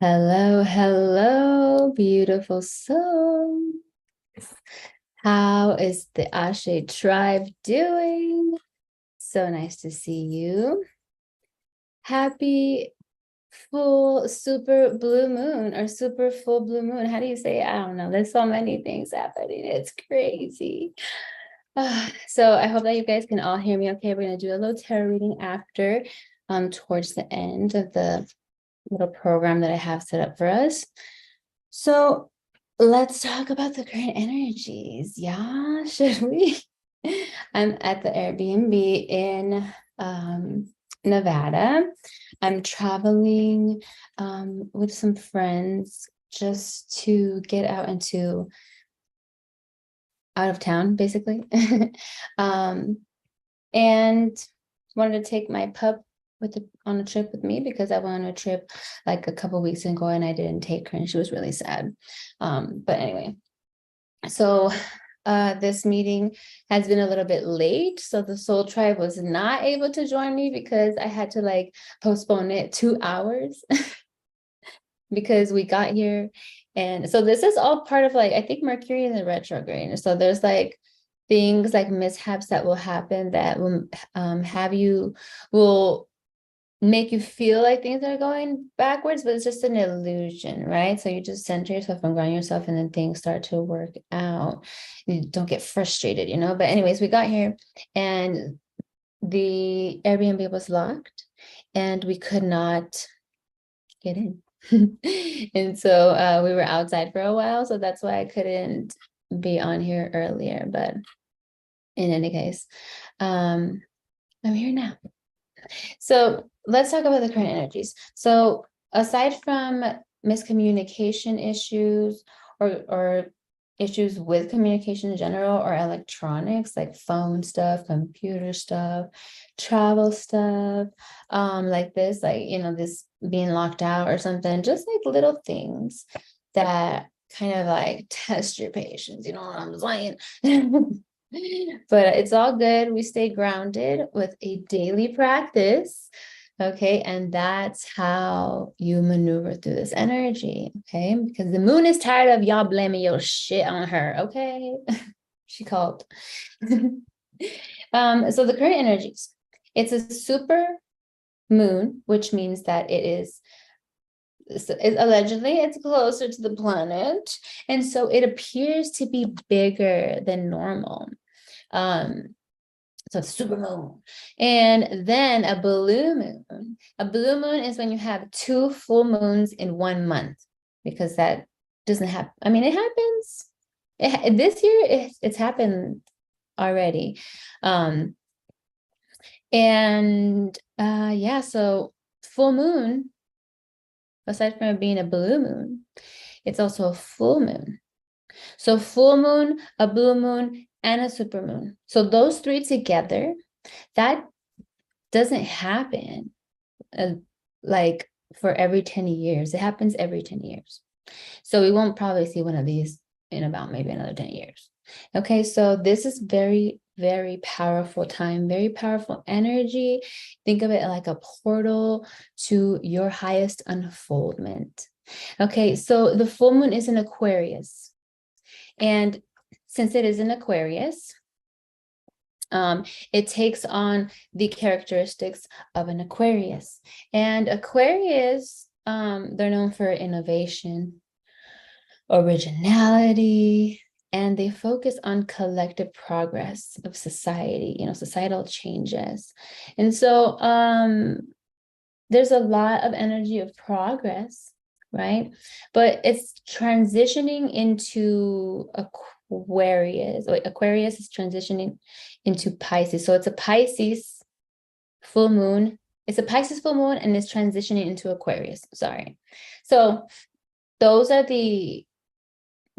Hello, hello, beautiful soul. How is the Ase Tribe doing? So nice to see you. Happy full super blue moon or super full blue moon. How do you say it? I don't know. There's so many things happening. It's crazy. So I hope that you guys can all hear me okay. We're going to do a little tarot reading after, towards the end of the little program that I have set up for us. So let's talk about the current energies. Yeah, should we? I'm at the Airbnb in Nevada. I'm traveling with some friends just to get out of town, basically. um, and wanted to take my pup on a trip with me because I went on a trip like a couple weeks ago and I didn't take her and she was really sad. But anyway, so this meeting has been a little bit late. So the Soul Tribe was not able to join me because I had to like postpone it 2 hours because we got here. And so this is all part of like, I think Mercury is in retrograde. So there's like things like mishaps that will happen that will will make you feel like things are going backwards, but it's just an illusion, right? So you just center yourself and ground yourself and then things start to work out. You don't get frustrated, But anyways, we got here and the Airbnb was locked and we could not get in. And so we were outside for a while, so that's why I couldn't be on here earlier. But in any case, I'm here now. So let's talk about the current energies. So aside from miscommunication issues or issues with communication in general or electronics like phone stuff, computer stuff, travel stuff, like this, like this being locked out or something, just like little things that kind of like test your patience, you know what I'm saying? But it's all good. We stay grounded with a daily practice. Okay. And that's how you maneuver through this energy. Okay. Because the moon is tired of y'all blaming your shit on her. Okay. She called. So the current energies, it's a super moon, which means that allegedly it's closer to the planet. And so it appears to be bigger than normal. Um, so it's super moon. And then a blue moon. A blue moon is when you have two full moons in 1 month, because that doesn't happen. I mean, it happens. This year, it's happened already. And yeah, so full moon, aside from it being a blue moon, it's also a full moon. So full moon, a blue moon, and a super moon. So those three together, that doesn't happen like for every 10 years. It happens every 10 years. So we won't probably see one of these in about maybe another 10 years. Okay, so this is very, very powerful time, very powerful energy. Think of it like a portal to your highest unfoldment. Okay, so the full moon is in Aquarius. And since it is in Aquarius, it takes on the characteristics of an Aquarius. And Aquarius, they're known for innovation, originality, and they focus on collective progress of society, societal changes. And so there's a lot of energy of progress, right? But it's transitioning into Aquarius. Aquarius is transitioning into Pisces. So it's a Pisces full moon. It's a Pisces full moon and it's transitioning into Aquarius. Sorry. So those are the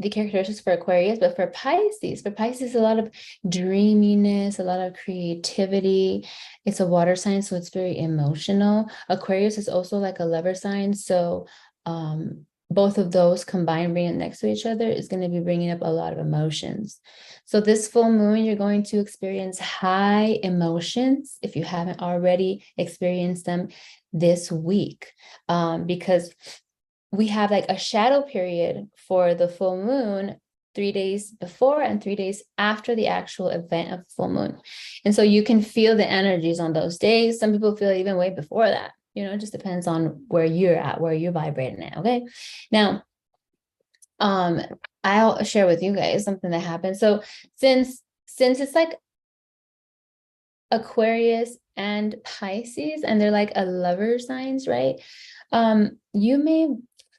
characteristics for Aquarius, but for Pisces, a lot of dreaminess, a lot of creativity. It's a water sign, so it's very emotional. Aquarius is also like a lover sign, so both of those combined, bringing next to each other, is going to be bringing up a lot of emotions. So this full moon, you're going to experience high emotions if you haven't already experienced them this week, because we have like a shadow period for the full moon 3 days before and 3 days after the actual event of full moon. And so you can feel the energies on those days. Some people feel even way before that. It just depends on where you're at, where you're vibrating at. Okay. Now, I'll share with you guys something that happened. So since it's like Aquarius and Pisces, and they're like a lover signs, right? You may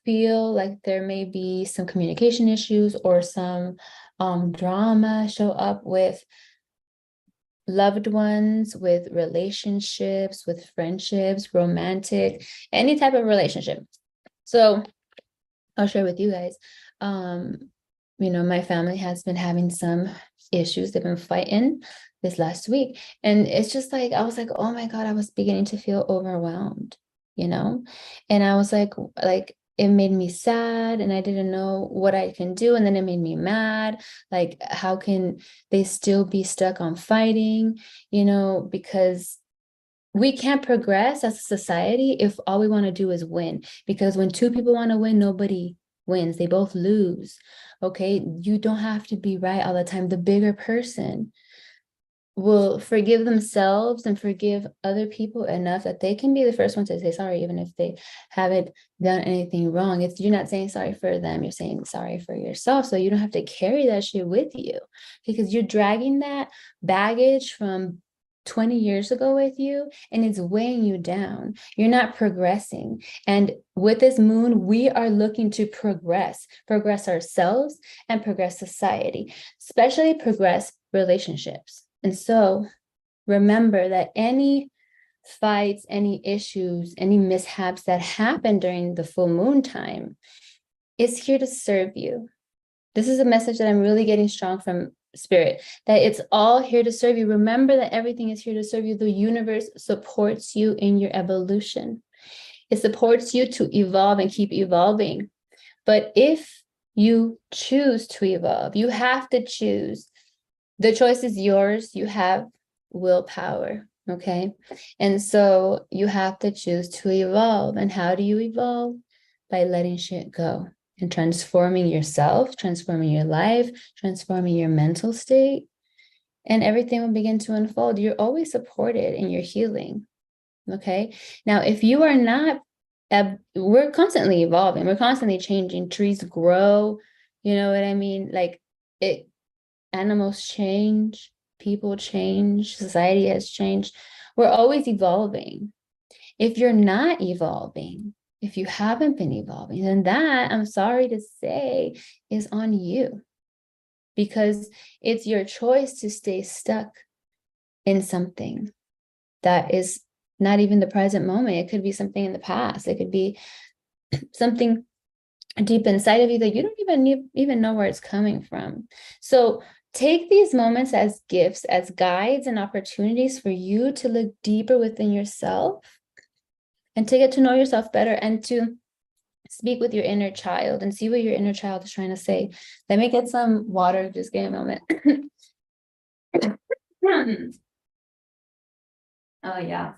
feel like there may be some communication issues or some drama show up with loved ones, with relationships, with friendships, romantic, any type of relationship. So I'll share with you guys. My family has been having some issues. They've been fighting this last week. And it's just like, I was like, oh my God, I was beginning to feel overwhelmed, and I was like, it made me sad and I didn't know what I can do. And then it made me mad. Like, how can they still be stuck on fighting, because we can't progress as a society if all we want to do is win. Because when two people want to win, nobody wins. They both lose. Okay. You don't have to be right all the time. The bigger person will forgive themselves and forgive other people enough that they can be the first one to say sorry, even if they haven't done anything wrong. If you're not saying sorry for them, you're saying sorry for yourself. So you don't have to carry that shit with you, because you're dragging that baggage from 20 years ago with you, and it's weighing you down. You're not progressing. And with this moon, we are looking to progress ourselves and progress society, especially progress relationships. And so remember that any fights, any issues, any mishaps that happen during the full moon time is here to serve you. This is a message that I'm really getting strong from Spirit, that it's all here to serve you. Remember that everything is here to serve you. The universe supports you in your evolution. It supports you to evolve and keep evolving. But if you choose to evolve, you have to choose. The choice is yours. You have willpower, okay? And so you have to choose to evolve. And how do you evolve? By letting shit go and transforming yourself, transforming your life, transforming your mental state, and everything will begin to unfold. You're always supported in your healing, okay? Now, if you are not, we're constantly evolving. We're constantly changing. Trees grow, you know what I mean? Like, animals change, people change, society has changed. We're always evolving. If you're not evolving, if you haven't been evolving, then that, I'm sorry to say, is on you, because it's your choice to stay stuck in something that is not even the present moment. It could be something in the past. It could be something deep inside of you that you don't even know where it's coming from. So take these moments as gifts, as guides and opportunities for you to look deeper within yourself and to get to know yourself better, and to speak with your inner child and see what your inner child is trying to say. Let me get some water. Just give me a moment. Oh, yeah.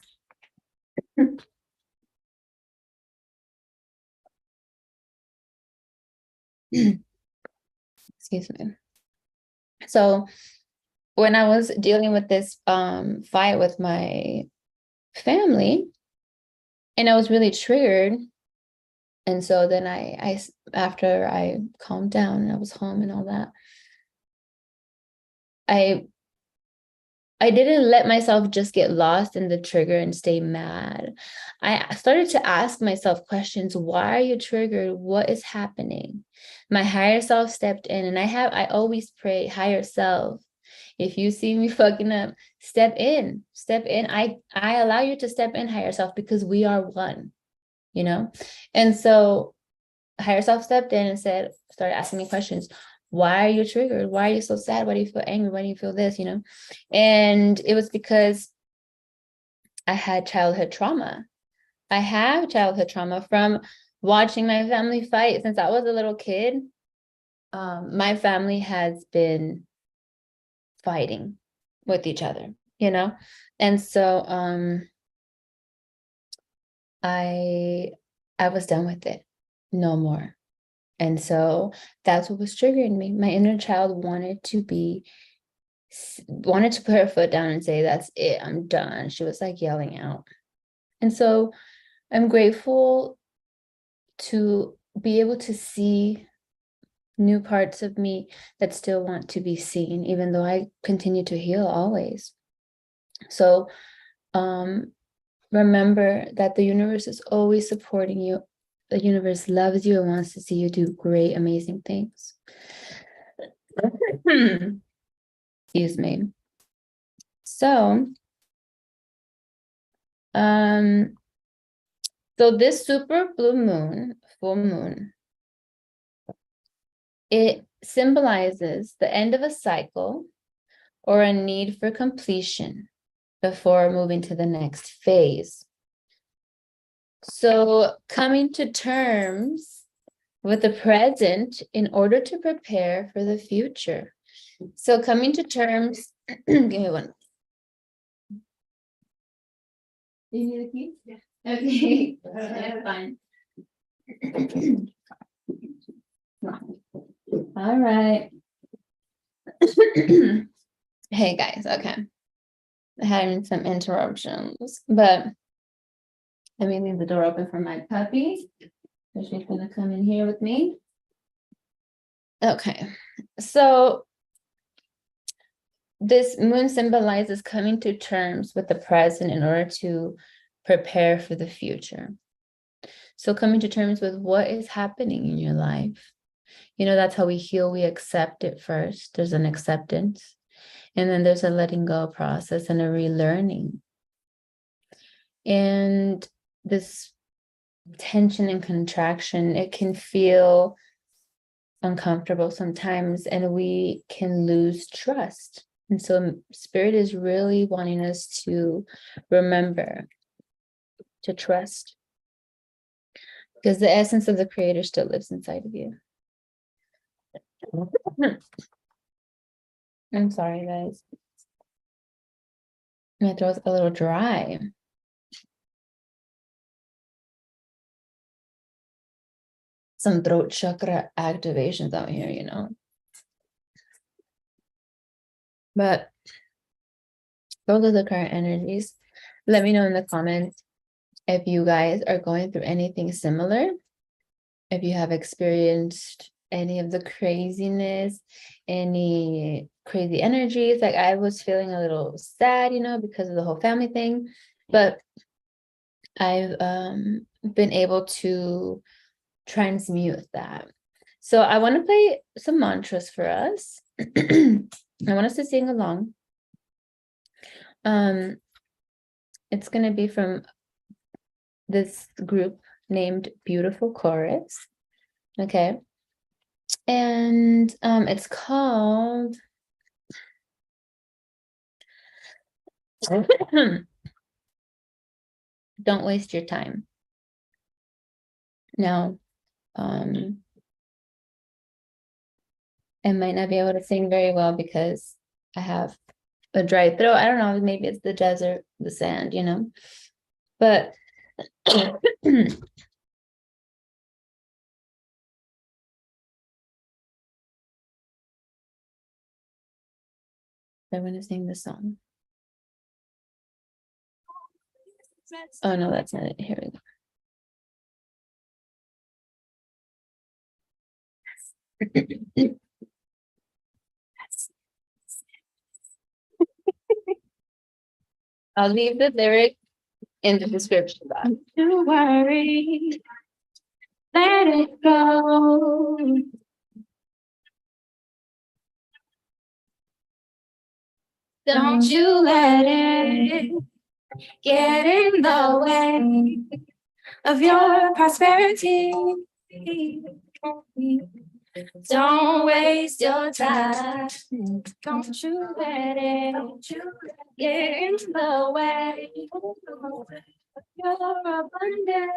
Excuse me. So when I was dealing with this fight with my family, and I was really triggered. And so then I after I calmed down and I was home and all that, I didn't let myself just get lost in the trigger and stay mad. I started to ask myself questions. Why are you triggered? What is happening? My higher self stepped in, and I always pray, higher self, if you see me fucking up, step in. I allow you to step in, higher self, because we are one, And so higher self stepped in and started asking me questions. Why are you triggered? Why are you so sad? Why do you feel angry? Why do you feel this? And it was because I had childhood trauma. I have childhood trauma from watching my family fight since I was a little kid. My family has been fighting with each other, and so I was done with it. no more. And so that's what was triggering me. My inner child wanted to put her foot down and say, that's it, I'm done. She was like yelling out. And so I'm grateful to be able to see new parts of me that still want to be seen, even though I continue to heal always. So remember that the universe is always supporting you. The universe loves you and wants to see you do great, amazing things. Excuse me. So, so this super blue moon, full moon, it symbolizes the end of a cycle or a need for completion before moving to the next phase. So coming to terms with the present in order to prepare for the future. So coming to terms, give me one. Do you need a key? Yeah. Okay, that's fine. All right. Hey guys, okay. Having some interruptions, but let me leave the door open for my puppy. So she's gonna come in here with me. Okay, so this moon symbolizes coming to terms with the present in order to prepare for the future. So coming to terms with what is happening in your life. You know, that's how we heal. We accept it first. There's an acceptance. And then there's a letting go process and a relearning. And this tension and contraction, it can feel uncomfortable sometimes, and we can lose trust. And so Spirit is really wanting us to remember to trust, because the essence of the Creator still lives inside of you. I'm sorry, guys. My throat's a little dry. Some throat chakra activations out here, you know. But those are the current energies. Let me know in the comments if you guys are going through anything similar, if you have experienced any of the craziness, any crazy energies. Like I was feeling a little sad, you know, because of the whole family thing, but I've been able to transmute that. So I want to play some mantras for us. I want us to sing along. It's going to be from this group named Beautiful Chorus. Okay. And it's called Don't Waste Your Time. Now, I might not be able to sing very well because I have a dry throat. I don't know, maybe it's the desert, the sand, you know, but I'm going to sing the song. Oh, no, that's not it. Here we go. I'll leave the lyric in the description box. Don't worry, let it go. Don't you let it get in the way of your prosperity. Don't waste your time. Don't you let it get in the way of your abundance.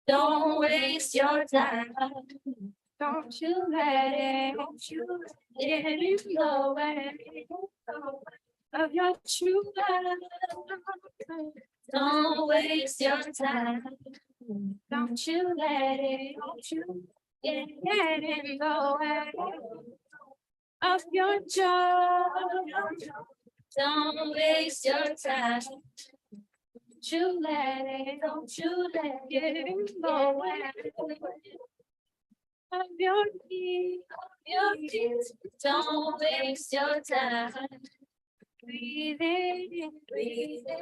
Don't waste your time. Don't you let it get in the way of your true love. Don't waste your time. Don't you let it, don't you get it go of your joy. Don't waste your time. Don't you let it, don't you let it go of your peace. Don't waste your time. Breathe in, breathe in,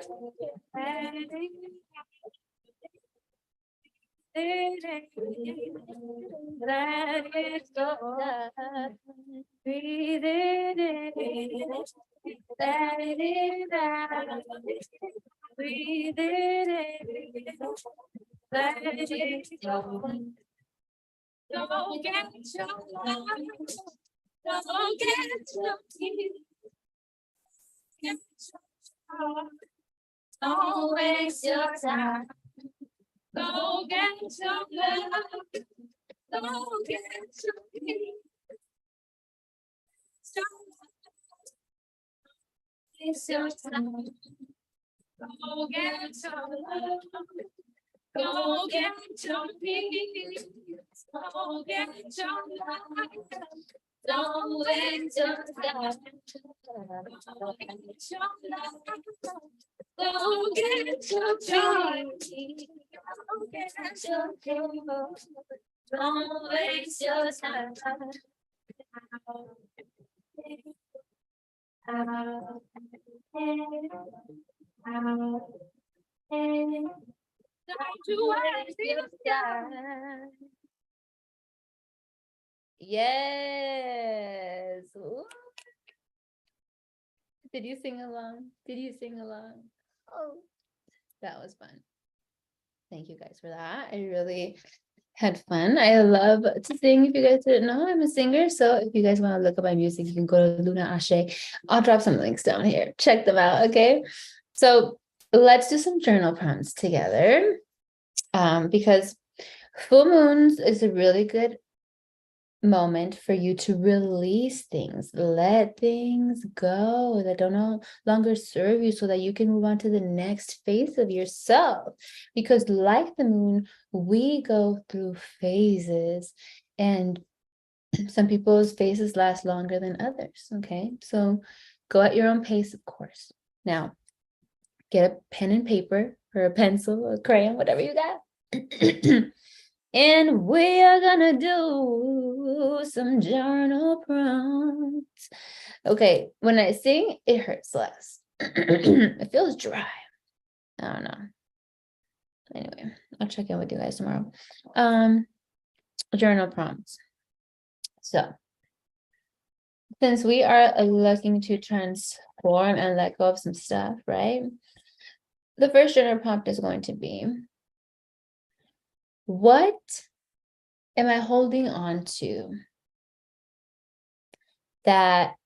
let it go. Breathe in, let it out. Breathe in, let it go. Don't get your love. Don't get your peace. Get your heart. Don't waste your time. Go get your love. Go get your peace. Don't waste your time. Go get your love. Go get your peace. Go get your love. Don't waste your time. Go get your love. Go get your joy. Go get your joy. Don't waste your time. Don't you waste your time. Yes. Ooh. Did you sing along? Did you sing along? Oh, that was fun. Thank you guys for that. I really had fun. I love to sing. If you guys didn't know, I'm a singer. So if you guys want to look up my music, you can go to Luna Ase. I'll drop some links down here. Check them out. Okay. So let's do some journal prompts together. Because full moons is a really good moment for you to release things, let things go that don't no longer serve you, so that you can move on to the next phase of yourself. Because like the moon, we go through phases, and some people's phases last longer than others. Okay, so go at your own pace, of course. Now get a pen and paper or a pencil or a crayon, whatever you got. And we are gonna do some journal prompts. Okay, when I sing, it hurts less. It feels dry. I don't know. Anyway, I'll check in with you guys tomorrow. Journal prompts. So, since we are looking to transform and let go of some stuff, right? The first journal prompt is going to be, what am I holding on to that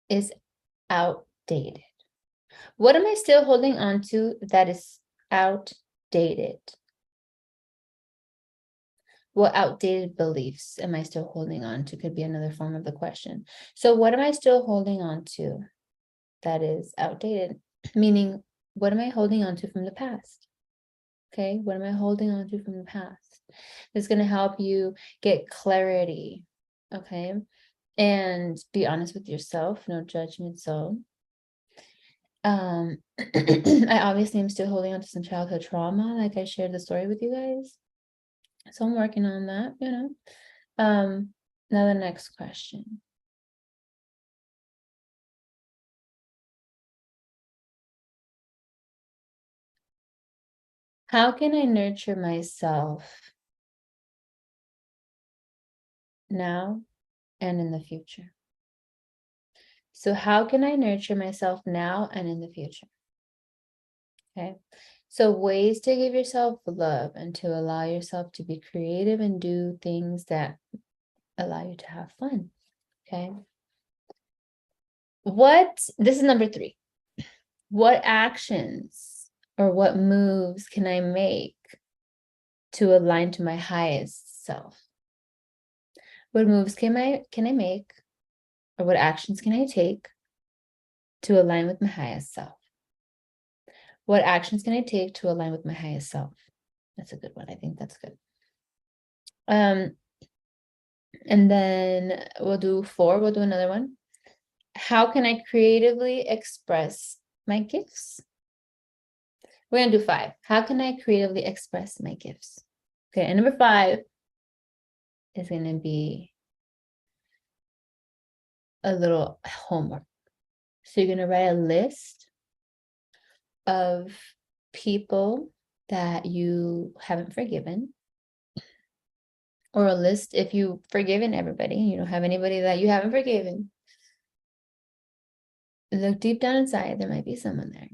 is outdated? What am I still holding on to that is outdated? What outdated beliefs am I still holding on to? Could be another form of the question. So what am I still holding on to that is outdated? Meaning, what am I holding on to from the past? Okay, what am I holding on to from the past? It's going to help you get clarity, okay? And be honest with yourself, no judgment zone. I obviously am still holding on to some childhood trauma, like I shared the story with you guys. So I'm working on that, you know. Now the next question. How can I nurture myself now and in the future? So how can I nurture myself now and in the future? Okay. So ways to give yourself love and to allow yourself to be creative and do things that allow you to have fun. Okay. This is number 3. What actions or what moves can I make to align to my highest self? What moves can I make, or what actions can I take to align with my highest self? What actions can I take to align with my highest self? That's a good one. I think that's good. And then we'll do 4. We'll do another one. How can I creatively express my gifts? We're going to do 5. How can I creatively express my gifts? Okay, and number 5 is going to be a little homework. So you're going to write a list of people that you haven't forgiven, or a list if you've forgiven everybody, you don't have anybody that you haven't forgiven. Look deep down inside, there might be someone there.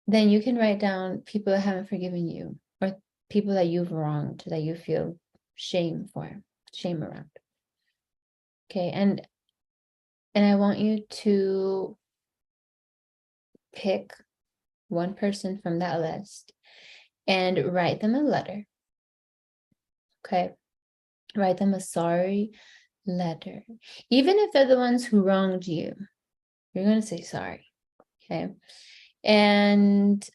Then you can write down people that haven't forgiven you, or people that you've wronged, that you feel shame around. Okay, and I want you to pick one person from that list and write them a letter. Okay, write them a sorry letter. Even if they're the ones who wronged you, you're going to say sorry. Okay, and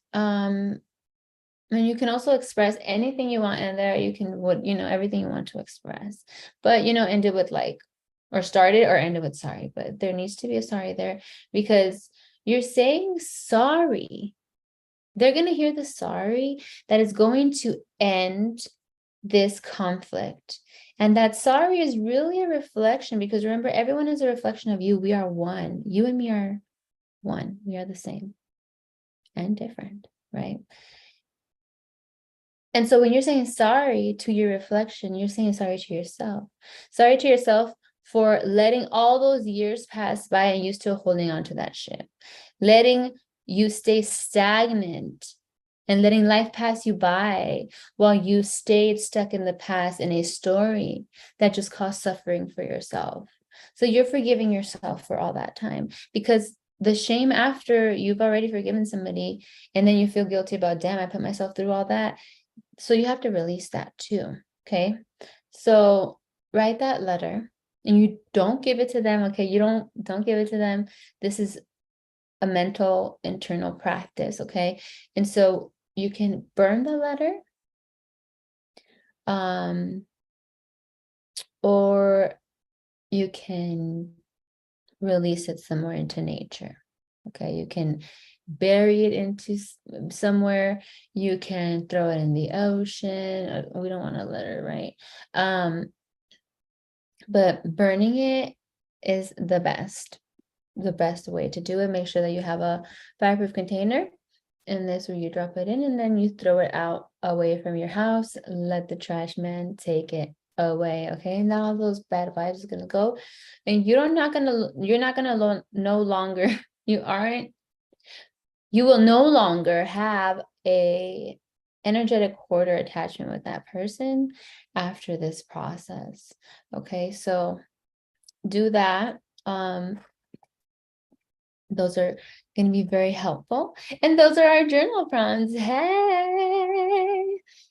you can also express anything you want in there. You can, everything you want to express, but end it with like, or start it or end it with sorry, but there needs to be a sorry there, because you're saying sorry. They're going to hear the sorry that is going to end this conflict. And that sorry is really a reflection, because remember, everyone is a reflection of you. We are one. You and me are one. We are the same and different, right? And so when you're saying sorry to your reflection, you're saying sorry to yourself. Sorry to yourself for letting all those years pass by and you still holding on to that ship. Letting you stay stagnant and letting life pass you by while you stayed stuck in the past in a story that just caused suffering for yourself. So you're forgiving yourself for all that time, because the shame after you've already forgiven somebody and then you feel guilty about, damn, I put myself through all that. So you have to release that too. Okay. So write that letter, and you don't give it to them. Okay. You don't give it to them. This is a mental internal practice. Okay. And so you can burn the letter, or you can release it somewhere into nature. Okay. You can bury it into somewhere. You can throw it in the ocean. We don't want a letter, right? But burning it is the best way to do it. Make sure that you have a fireproof container, and this where you drop it in, and then you throw it out away from your house. Let the trash man take it away. Okay, now all those bad vibes are gonna go, and you're not gonna no longer you will no longer have a energetic hoarder attachment with that person after this process. Okay, so do that. Those are going to be very helpful. And those are our journal prompts. Hey,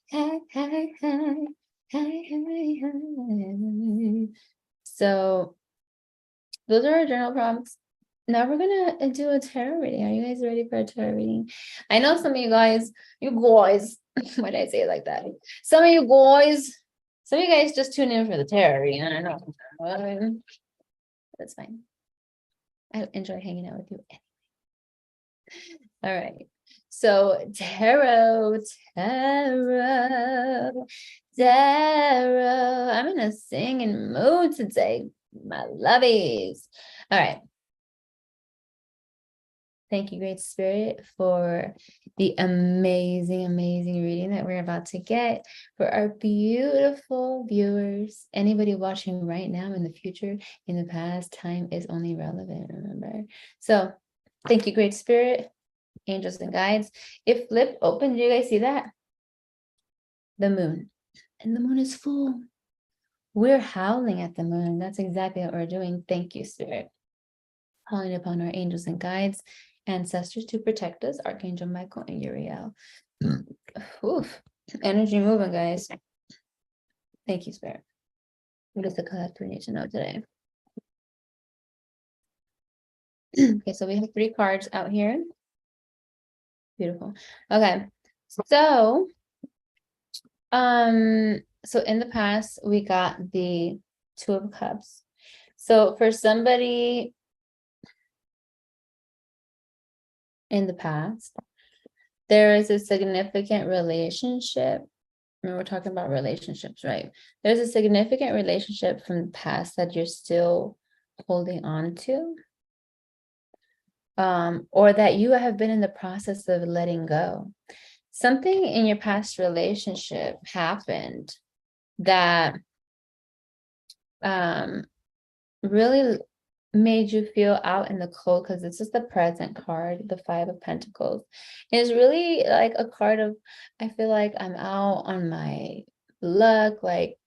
hey, hey, hey, hey, hey, hey. So those are our journal prompts. Now we're gonna do a tarot reading. Are you guys ready for a tarot reading? I know some of you guys, why did I say it like that? Some of you guys just tune in for the tarot reading. I don't know. That's fine. I enjoy hanging out with you. All right. So tarot. I'm in a singing mood today, my lovies. All right. Thank you, Great Spirit, for the amazing, amazing reading that we're about to get. For our beautiful viewers, anybody watching right now, in the future, in the past, time is only relevant, remember? So thank you, Great Spirit, angels and guides. It flipped open. Did you guys see that? The moon. And the moon is full. We're howling at the moon. That's exactly what we're doing. Thank you, Spirit. Calling upon our angels and guides, ancestors to protect us, Archangel Michael and Uriel. Oof. Energy moving, guys. Thank you, Spirit. What is the collector we need to know today? Okay, so we have 3 cards out here. Beautiful. Okay, so So in the past, we got the Two of Cups. So for somebody in the past, there is a significant relationship. And we're talking about relationships, right? There's a significant relationship from the past that you're still holding on to, or that you have been in the process of letting go. Something in your past relationship happened that really made you feel out in the cold, because this is the present card, the Five of Pentacles. It's really like a card of, I feel like I'm out on my luck, like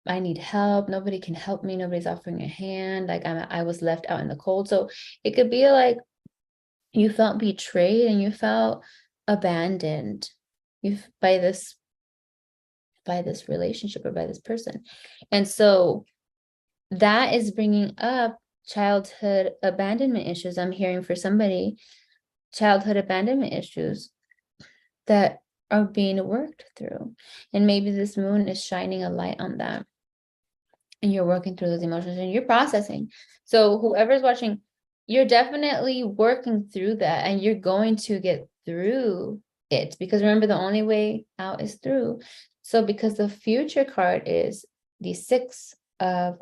I need help, nobody can help me, nobody's offering a hand, like I was left out in the cold. So it could be like you felt betrayed and you felt abandoned by this relationship or by this person. And so that is bringing up childhood abandonment issues. I'm hearing for somebody, childhood abandonment issues that are being worked through. And maybe this moon is shining a light on that. And you're working through those emotions and you're processing. So whoever's watching, you're definitely working through that, and you're going to get through it, because remember, the only way out is through. So because the future card is the Six of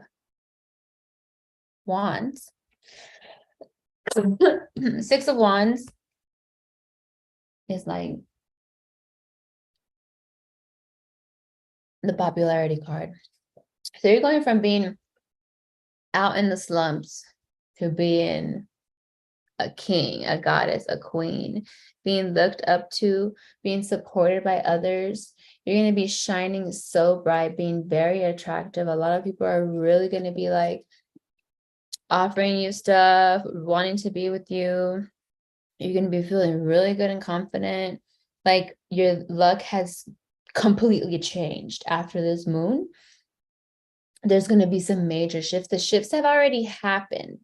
Wands. Six of Wands is like the popularity card. So you're going from being out in the slumps to being a king, a goddess, a queen, being looked up to, being supported by others. You're going to be shining so bright, being very attractive. A lot of people are really going to be like offering you stuff, wanting to be with you. You're going to be feeling really good and confident. Like your luck has completely changed after this moon. There's going to be some major shifts. The shifts have already happened.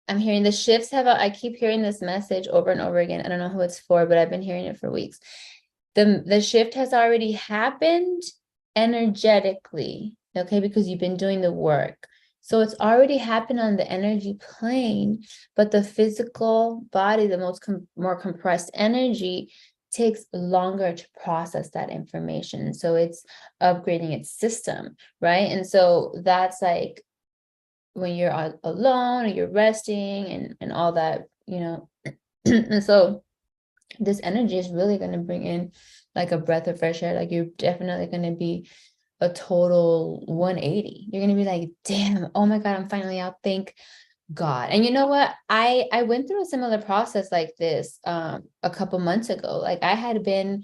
I'm hearing the shifts have, I keep hearing this message over and over again. I don't know who it's for, but I've been hearing it for weeks. The shift has already happened energetically, okay, because you've been doing the work. So it's already happened on the energy plane, but the physical body, the more compressed energy, takes longer to process that information. So it's upgrading its system, right? And so that's like when you're alone or you're resting and all that, you know. And so this energy is really going to bring in like a breath of fresh air. Like you're definitely going to be a total 180. You're going to be like, damn, oh my God, I'm finally out. Thank God. And you know what? I went through a similar process like this a couple months ago. Like I had been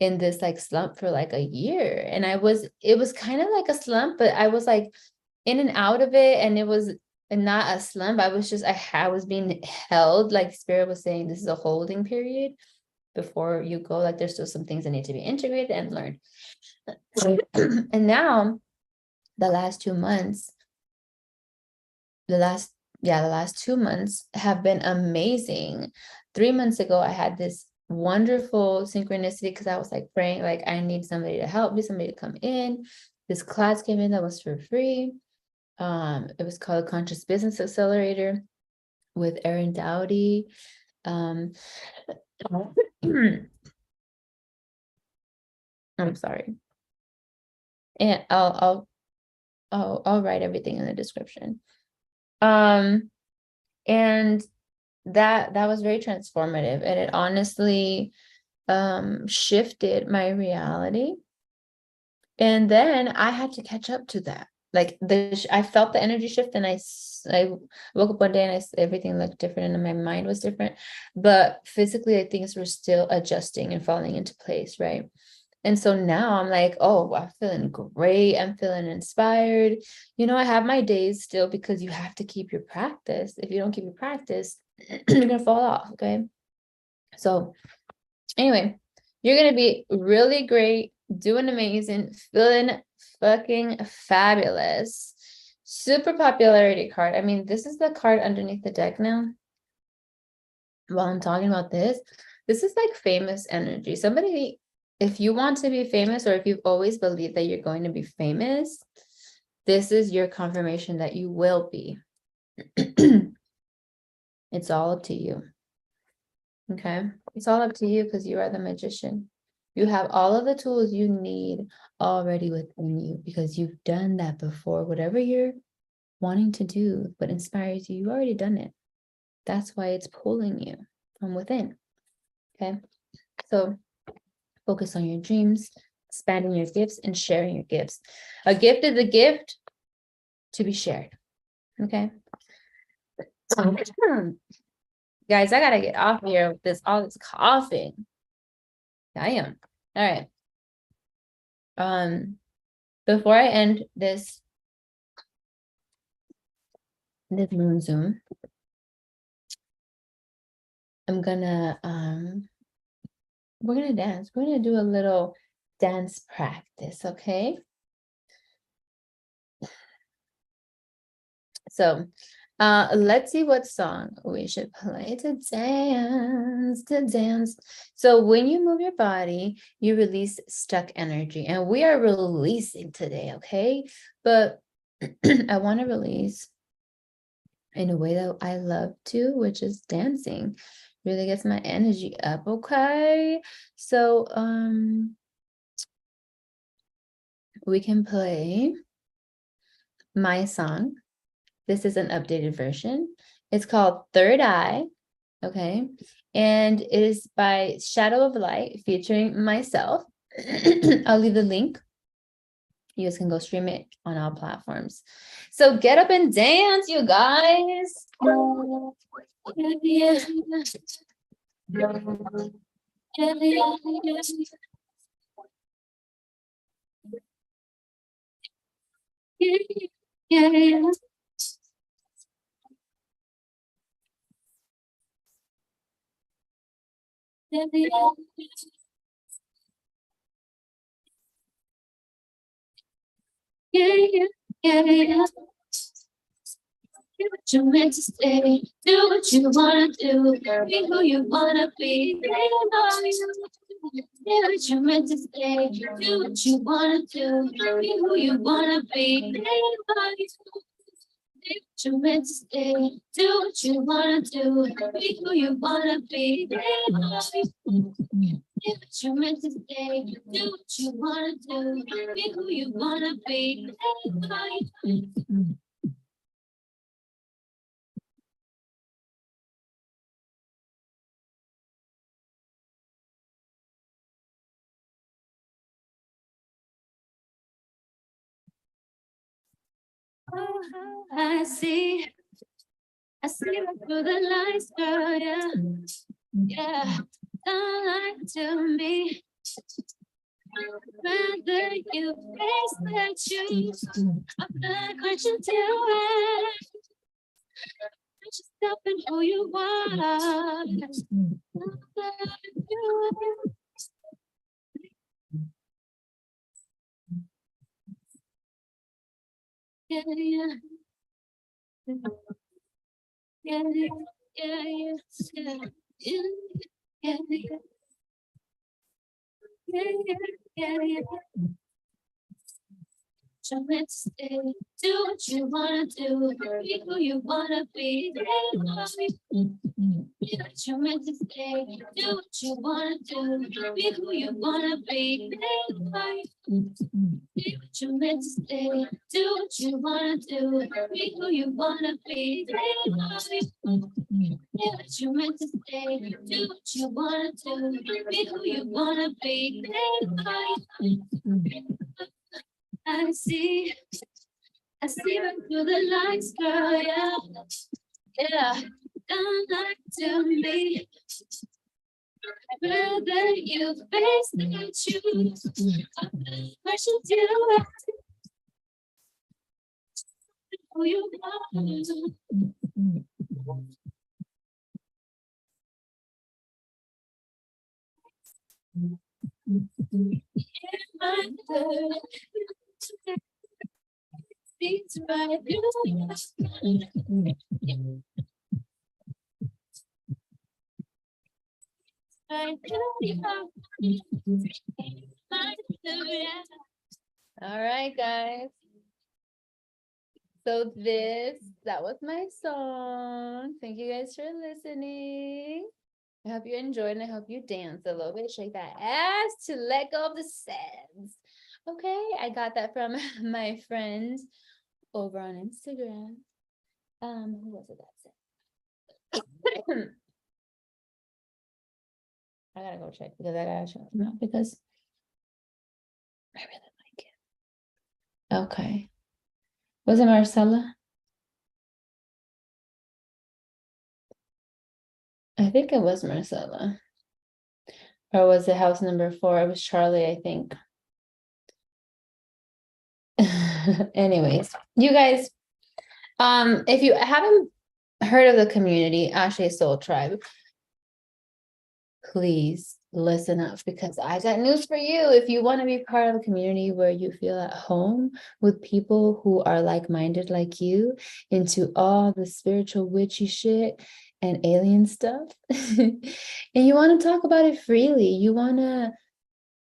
in this like slump for like a year, and it was kind of like a slump, but I was like in and out of it, and it was not a slump. I was just I was being held, like Spirit was saying, this is a holding period before you go. Like there's still some things that need to be integrated and learned. And now the last 2 months, the last 2 months have been amazing. 3 months ago, I had this wonderful synchronicity because I was like praying, like I need somebody to help me, somebody to come in. This class came in that was for free. It was called Conscious Business Accelerator with Erin Dowdy. I'm sorry. And I'll write everything in the description. And that was very transformative, and it honestly shifted my reality. And then I had to catch up to that. Like I felt the energy shift, and I woke up one day and everything looked different and my mind was different, but physically things were still adjusting and falling into place, right? And so now I'm like, oh, I'm feeling great. I'm feeling inspired. You know, I have my days still, because you have to keep your practice. If you don't keep your practice, you're gonna fall off. Okay. So anyway, you're gonna be really great, doing amazing, feeling fucking fabulous. Super popularity card. I mean, this is the card underneath the deck now. While I'm talking about this, this is like famous energy. Somebody if you want to be famous, or if you've always believed that you're going to be famous, this is your confirmation that you will be. It's all up to you. Okay. It's all up to you because you are the magician. You have all of the tools you need already within you because you've done that before. Whatever you're wanting to do, what inspires you, you've already done it. That's why it's pulling you from within. Okay. So focus on your dreams, expanding your gifts, and sharing your gifts. A gift is a gift to be shared. Okay. Guys, I gotta get off here with all this coughing. Damn. All right. Before I end this moon zoom, we're gonna dance. We're gonna do a little dance practice, okay? So let's see what song we should play to dance. So when you move your body, you release stuck energy, and we are releasing today, okay? But I want to release in a way that I love to, which is dancing. Really gets my energy up, okay? So we can play my song. This is an updated version. It's called Third Eye, okay? And it is by Shadow of Light featuring myself. I'll leave the link. You guys can go stream it on all platforms. So get up and dance, you guys. Do what you meant to say, do what you wanna do, be who you wanna be. Do what you meant to say, do what you wanna do, be who you wanna be. Do what you meant to say, do what you wanna do, be who you wanna be. Do what you meant to say, do what you wanna do, be who you wanna be. I see right through the lights, girl, yeah. Yeah, don't lie to me. Rather you face the truth. I'm not what you do it. Just stop and who you are. Yeah, yeah. Yeah, yeah, yeah, yeah, yeah, yeah, yeah, yeah, yeah. You meant to stay, do what you wanna do, be who you wanna be. Do what you meant to stay, do what you wanna do, be who you wanna be. Do what you meant to stay, do what you wanna do, be who you wanna be. Do what you meant to stay, do what you wanna do, be who you wanna be. I see right through the lights, girl, yeah. Yeah, don't lie to me. Rather you face the truth. What you do, who you are. My girl, it's right through. All right, guys. So that was my song. Thank you guys for listening. I hope you enjoyed and I hope you dance a little bit. Shake that ass to let go of the sets. Okay, I got that from my friend over on Instagram. Who was it that said? I gotta go check because I gotta check them out because I really like it. Okay. Was it Marcella? I think it was Marcella. Or was it house number 4? It was Charlie, I think. Anyways, you guys, if you haven't heard of the community, Ase Soul Tribe, please listen up because I got news for you. If you want to be part of a community where you feel at home with people who are like-minded like you into all the spiritual witchy shit and alien stuff, and you want to talk about it freely, you want to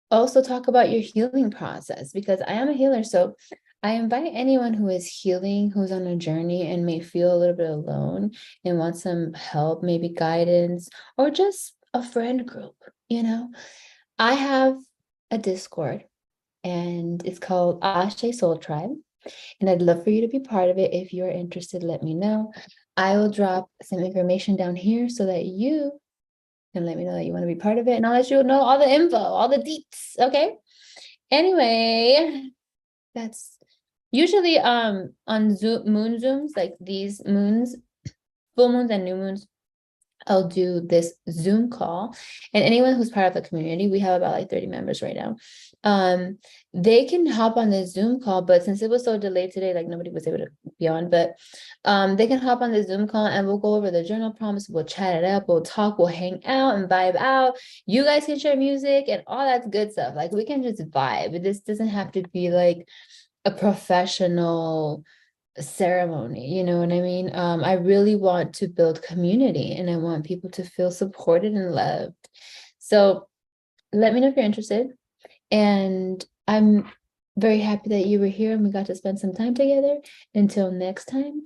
also talk about your healing process because I am a healer. So I invite anyone who is healing, who's on a journey and may feel a little bit alone and want some help, maybe guidance, or just a friend group, I have a Discord and it's called Ase Soul Tribe. And I'd love for you to be part of it. If you're interested, let me know. I will drop some information down here so that you can let me know that you want to be part of it. And I'll let you know all the info, all the deets. Okay. Anyway, that's usually on Zoom moon zooms, like these moons, full moons and new moons. I'll do this Zoom call, and anyone who's part of the community, we have about like 30 members right now. They can hop on the Zoom call, but since it was so delayed today, like nobody was able to be on, but they can hop on the Zoom call and we'll go over the journal prompts, we'll chat it up, we'll talk, we'll hang out and vibe out. You guys can share music and all that good stuff. Like we can just vibe. This doesn't have to be like a professional ceremony, you know what I mean? I really want to build community and I want people to feel supported and loved. So let me know if you're interested. And I'm very happy that you were here and we got to spend some time together. Until next time,